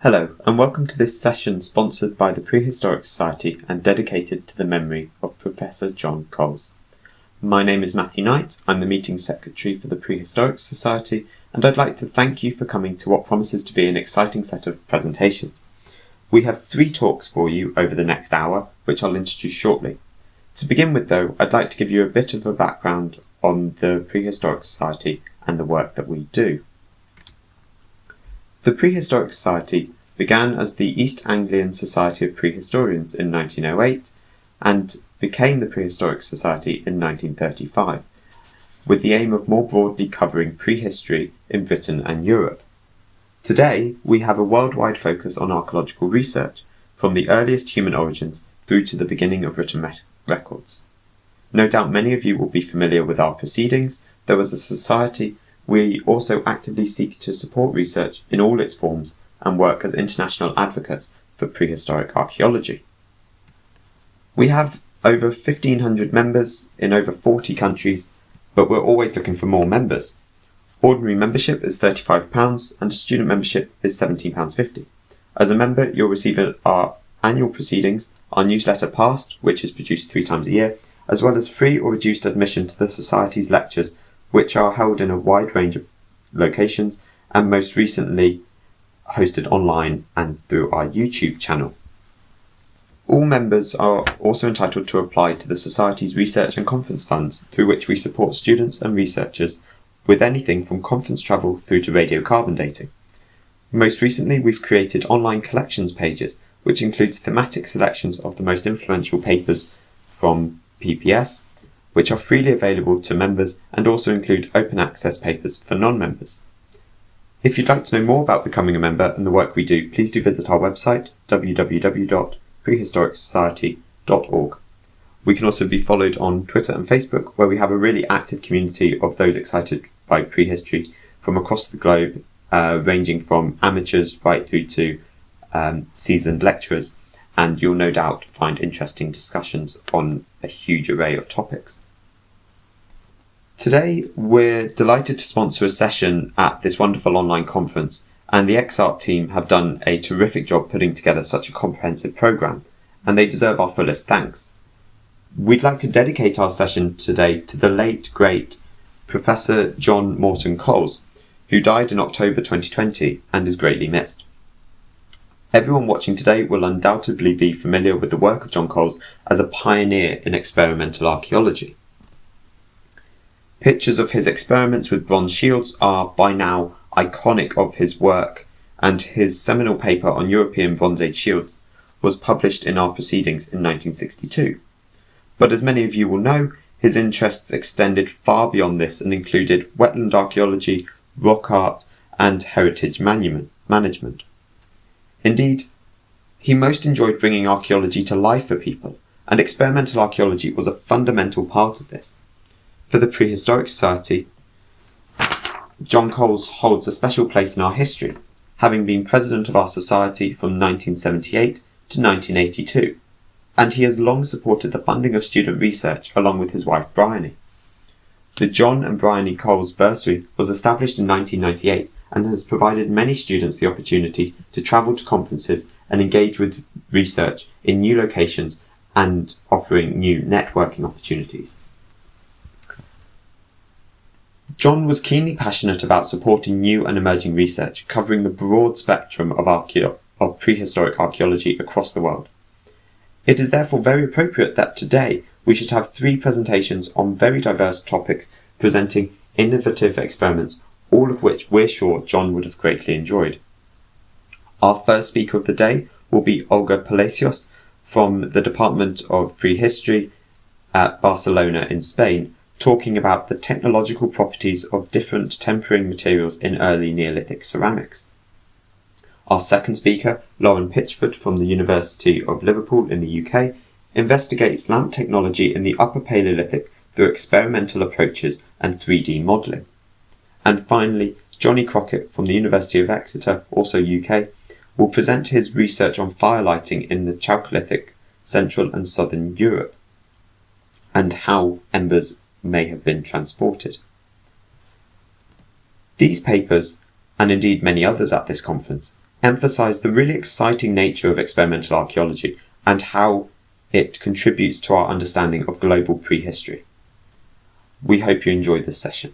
Hello, and welcome to this session sponsored by the Prehistoric Society and dedicated to the memory of Professor John Coles. My name is Matthew Knight, I'm the meeting secretary for the Prehistoric Society, and I'd like to thank you for coming to what promises to be an exciting set of presentations. We have 3 talks for you over the next hour, which I'll introduce shortly. To begin with though, I'd like to give you a bit of a background on the Prehistoric Society and the work that we do. The Prehistoric Society began as the East Anglian Society of Prehistorians in 1908 and became the Prehistoric Society in 1935, with the aim of more broadly covering prehistory in Britain and Europe. Today, we have a worldwide focus on archaeological research, from the earliest human origins through to the beginning of written records. No doubt many of you will be familiar with our proceedings, though as a society, we also actively seek to support research in all its forms and work as international advocates for prehistoric archaeology. We have over 1,500 members in over 40 countries, but we're always looking for more members. Ordinary membership is £35 and student membership is £17.50. As a member, you'll receive our annual proceedings, our newsletter Past, which is produced 3 times a year, as well as free or reduced admission to the Society's lectures, which are held in a wide range of locations and most recently hosted online and through our YouTube channel. All members are also entitled to apply to the Society's research and conference funds, through which we support students and researchers with anything from conference travel through to radiocarbon dating. Most recently, we've created online collections pages, which includes thematic selections of the most influential papers from PPS, which are freely available to members and also include open access papers for non-members. If you'd like to know more about becoming a member and the work we do, please do visit our website, www.prehistoricsociety.org. We can also be followed on Twitter and Facebook, where we have a really active community of those excited by prehistory from across the globe, ranging from amateurs right through to seasoned lecturers, and you'll no doubt find interesting discussions on a huge array of topics. Today, we're delighted to sponsor a session at this wonderful online conference, and the XArt team have done a terrific job putting together such a comprehensive programme, and they deserve our fullest thanks. We'd like to dedicate our session today to the late, great Professor John Morton Coles, who died in October 2020 and is greatly missed. Everyone watching today will undoubtedly be familiar with the work of John Coles as a pioneer in experimental archaeology. Pictures of his experiments with bronze shields are, by now, iconic of his work, and his seminal paper on European Bronze Age shields was published in our proceedings in 1962. But as many of you will know, his interests extended far beyond this and included wetland archaeology, rock art, and heritage management. Indeed, he most enjoyed bringing archaeology to life for people, and experimental archaeology was a fundamental part of this. For the Prehistoric Society, John Coles holds a special place in our history, having been president of our society from 1978 to 1982, and he has long supported the funding of student research along with his wife Bryony. The John and Bryony Coles Bursary was established in 1998 and has provided many students the opportunity to travel to conferences and engage with research in new locations and offering new networking opportunities. John was keenly passionate about supporting new and emerging research, covering the broad spectrum of prehistoric archaeology across the world. It is therefore very appropriate that today we should have 3 presentations on very diverse topics presenting innovative experiments, all of which we're sure John would have greatly enjoyed. Our first speaker of the day will be Olga Palacios from the Department of Prehistory at Barcelona in Spain, talking about the technological properties of different tempering materials in early Neolithic ceramics. Our second speaker, Lauren Pitchford from the University of Liverpool in the UK, investigates lamp technology in the Upper Paleolithic through experimental approaches and 3D modelling. And finally, Johnny Crockett from the University of Exeter, also UK, will present his research on firelighting in the Chalcolithic, Central and Southern Europe, and how embers may have been transported. These papers, and indeed many others at this conference, emphasise the really exciting nature of experimental archaeology and how it contributes to our understanding of global prehistory. We hope you enjoyed this session.